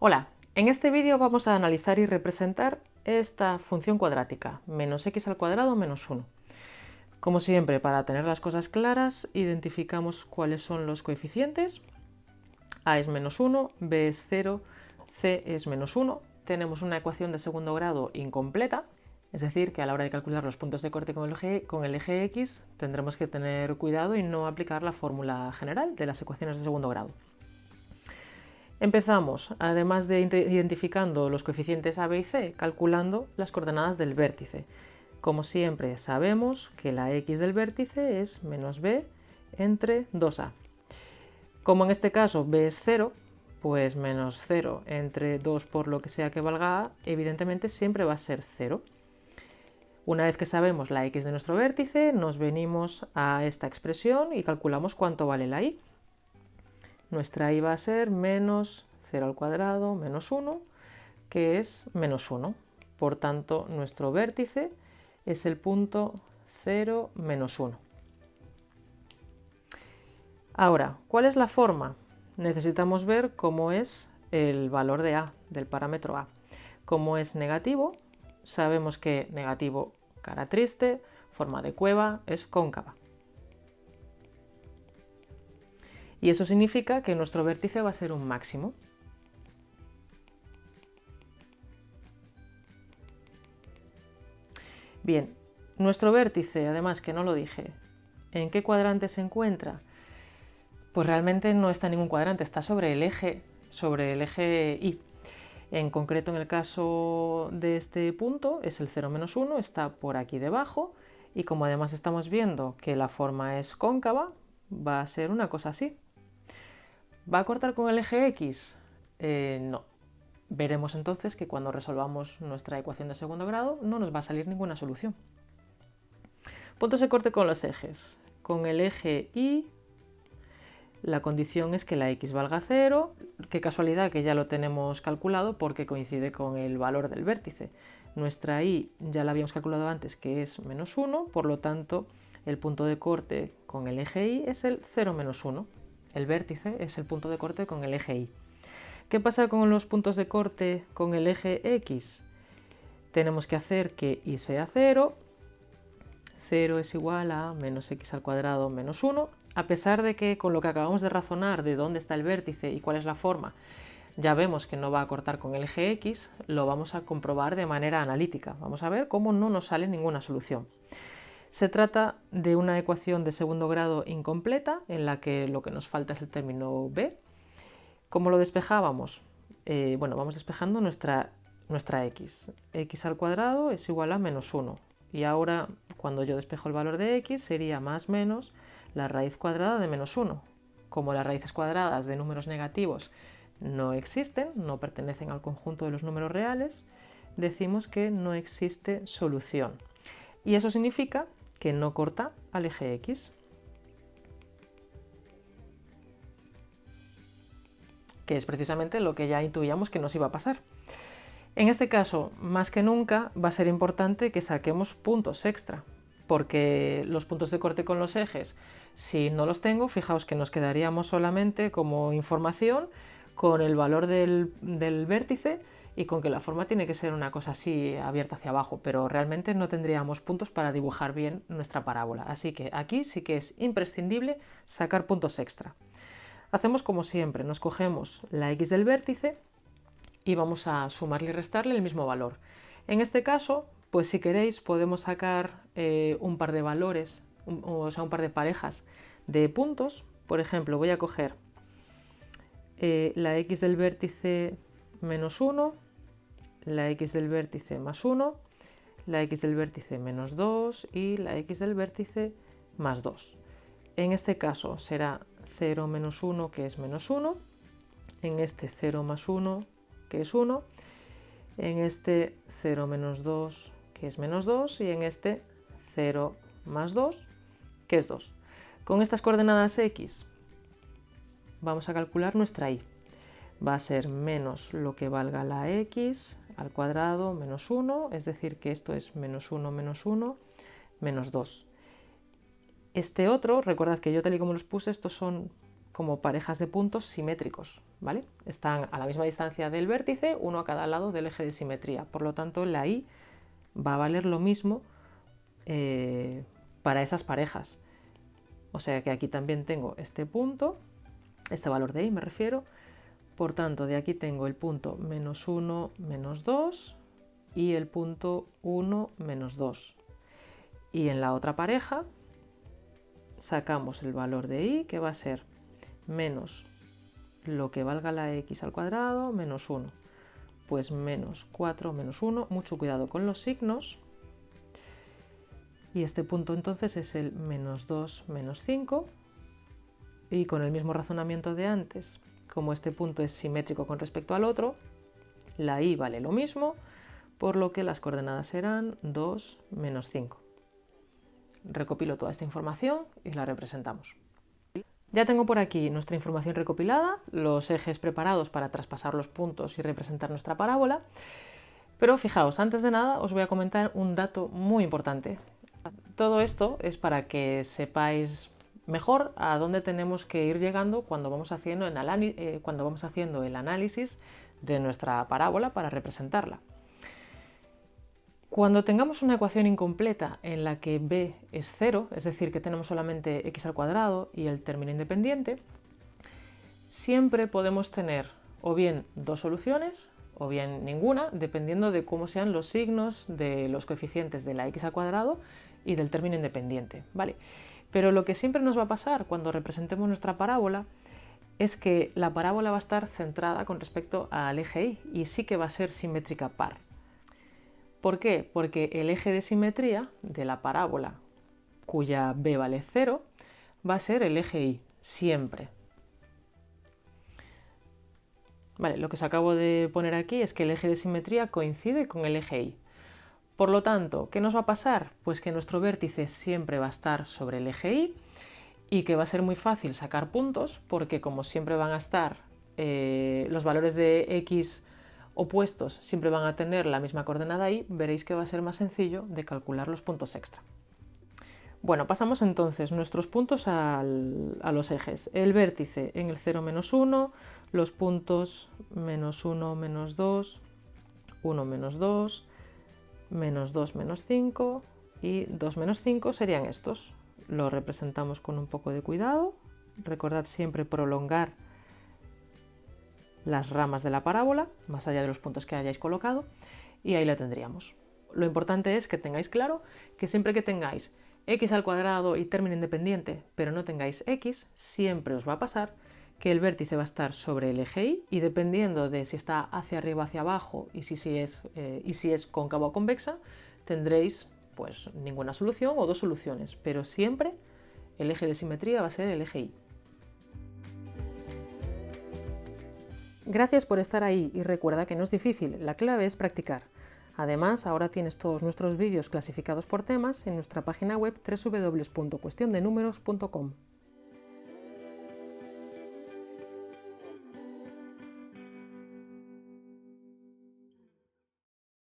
Hola, en este vídeo vamos a analizar y representar esta función cuadrática, menos x al cuadrado menos 1. Como siempre, para tener las cosas claras, identificamos cuáles son los coeficientes. A es menos 1, B es 0, C es menos 1. Tenemos una ecuación de segundo grado incompleta, es decir, que a la hora de calcular los puntos de corte con el eje X tendremos que tener cuidado y no aplicar la fórmula general de las ecuaciones de segundo grado. Empezamos, además de identificando los coeficientes a, b y c, calculando las coordenadas del vértice. Como siempre, sabemos que la x del vértice es menos b entre 2a. Como en este caso b es 0, pues menos 0 entre 2 por lo que sea que valga a, evidentemente siempre va a ser 0. Una vez que sabemos la x de nuestro vértice, nos venimos a esta expresión y calculamos cuánto vale la y. Nuestra y va a ser menos 0 al cuadrado menos 1, que es menos 1. Por tanto, nuestro vértice es el punto 0, menos 1. Ahora, ¿cuál es la forma? Necesitamos ver cómo es el valor de a, del parámetro a. Como es negativo, sabemos que negativo, cara triste, forma de cueva, es cóncava. Y eso significa que nuestro vértice va a ser un máximo. Bien, nuestro vértice, además que no lo dije, ¿en qué cuadrante se encuentra? Pues realmente no está en ningún cuadrante, está sobre el eje Y. En concreto, en el caso de este punto, es el 0 menos 1, está por aquí debajo, y como además estamos viendo que la forma es cóncava, va a ser una cosa así. ¿Va a cortar con el eje X? No. Veremos entonces que cuando resolvamos nuestra ecuación de segundo grado no nos va a salir ninguna solución. Puntos de corte con los ejes. Con el eje Y, la condición es que la x valga 0. Qué casualidad que ya lo tenemos calculado porque coincide con el valor del vértice. Nuestra y ya la habíamos calculado antes, que es menos 1, por lo tanto el punto de corte con el eje Y es el 0 menos 1. El vértice es el punto de corte con el eje Y. ¿Qué pasa con los puntos de corte con el eje X? Tenemos que hacer que y sea 0. 0 es igual a menos x al cuadrado menos 1, a pesar de que con lo que acabamos de razonar de dónde está el vértice y cuál es la forma, ya vemos que no va a cortar con el eje X, lo vamos a comprobar de manera analítica. Vamos a ver cómo no nos sale ninguna solución. Se trata de una ecuación de segundo grado incompleta, en la que lo que nos falta es el término b. ¿Cómo lo despejábamos? Bueno, vamos despejando nuestra x. X al cuadrado es igual a menos 1. Y ahora, cuando yo despejo el valor de x, sería más menos la raíz cuadrada de menos 1. Como las raíces cuadradas de números negativos no existen, no pertenecen al conjunto de los números reales, decimos que no existe solución. Y eso significa que no corta al eje X, que es precisamente lo que ya intuíamos que nos iba a pasar. En este caso, más que nunca, va a ser importante que saquemos puntos extra, porque los puntos de corte con los ejes, si no los tengo, fijaos que nos quedaríamos solamente como información con el valor del vértice y con que la forma tiene que ser una cosa así abierta hacia abajo, pero realmente no tendríamos puntos para dibujar bien nuestra parábola. Así que aquí sí que es imprescindible sacar puntos extra. Hacemos como siempre, nos cogemos la x del vértice y vamos a sumarle y restarle el mismo valor. En este caso, pues si queréis podemos sacar un par de valores, o sea, un par de parejas de puntos. Por ejemplo, voy a coger la x del vértice menos 1, la x del vértice más 1, la x del vértice menos 2 y la x del vértice más 2. En este caso será 0 menos 1, que es menos 1, en este 0 más 1, que es 1, en este 0 menos 2, que es menos 2, y en este 0 más 2, que es 2. Con estas coordenadas x vamos a calcular nuestra y. Va a ser menos lo que valga la x al cuadrado menos 1, es decir que esto es menos 1 menos 1, menos 2. Este otro, recordad que yo tal y como los puse, estos son como parejas de puntos simétricos, ¿vale? Están a la misma distancia del vértice, uno a cada lado del eje de simetría. Por lo tanto, la y va a valer lo mismo para esas parejas. O sea que aquí también tengo este punto, este valor de y me refiero. Por tanto, de aquí tengo el punto menos 1, menos 2 y el punto 1, menos 2. Y en la otra pareja sacamos el valor de y, que va a ser menos lo que valga la x al cuadrado menos 1. Pues menos 4 menos 1, mucho cuidado con los signos. Y este punto entonces es el menos 2 menos 5. Y con el mismo razonamiento de antes, como este punto es simétrico con respecto al otro, la y vale lo mismo, por lo que las coordenadas serán 2 menos 5. Recopilo toda esta información y la representamos. Ya tengo por aquí nuestra información recopilada, los ejes preparados para traspasar los puntos y representar nuestra parábola. Pero fijaos, antes de nada os voy a comentar un dato muy importante. Todo esto es para que sepáis mejor a dónde tenemos que ir llegando cuando vamos haciendo el análisis de nuestra parábola para representarla. Cuando tengamos una ecuación incompleta en la que b es 0, es decir, que tenemos solamente x al cuadrado y el término independiente, siempre podemos tener o bien dos soluciones o bien ninguna, dependiendo de cómo sean los signos de los coeficientes de la x al cuadrado y del término independiente, ¿vale? Pero lo que siempre nos va a pasar cuando representemos nuestra parábola es que la parábola va a estar centrada con respecto al eje y sí que va a ser simétrica par. ¿Por qué? Porque el eje de simetría de la parábola, cuya b vale 0, va a ser el eje y, siempre. Vale, lo que os acabo de poner aquí es que el eje de simetría coincide con el eje y. Por lo tanto, ¿qué nos va a pasar? Pues que nuestro vértice siempre va a estar sobre el eje y que va a ser muy fácil sacar puntos porque como siempre van a estar los valores de x opuestos, siempre van a tener la misma coordenada y, veréis que va a ser más sencillo de calcular los puntos extra. Bueno, pasamos entonces nuestros puntos a los ejes. El vértice en el 0, menos 1, los puntos menos 1, menos 2, 1, menos 2, menos 2, menos 5 y 2, menos 5 serían estos. Lo representamos con un poco de cuidado. Recordad siempre prolongar las ramas de la parábola, más allá de los puntos que hayáis colocado, y ahí la tendríamos. Lo importante es que tengáis claro que siempre que tengáis x al cuadrado y término independiente, pero no tengáis x, siempre os va a pasar que el vértice va a estar sobre el eje y dependiendo de si está hacia arriba o hacia abajo y si es cóncava o convexa, tendréis pues ninguna solución o dos soluciones, pero siempre el eje de simetría va a ser el eje y. Gracias por estar ahí y recuerda que no es difícil, la clave es practicar. Además, ahora tienes todos nuestros vídeos clasificados por temas en nuestra página web www.cuestiondenumeros.com.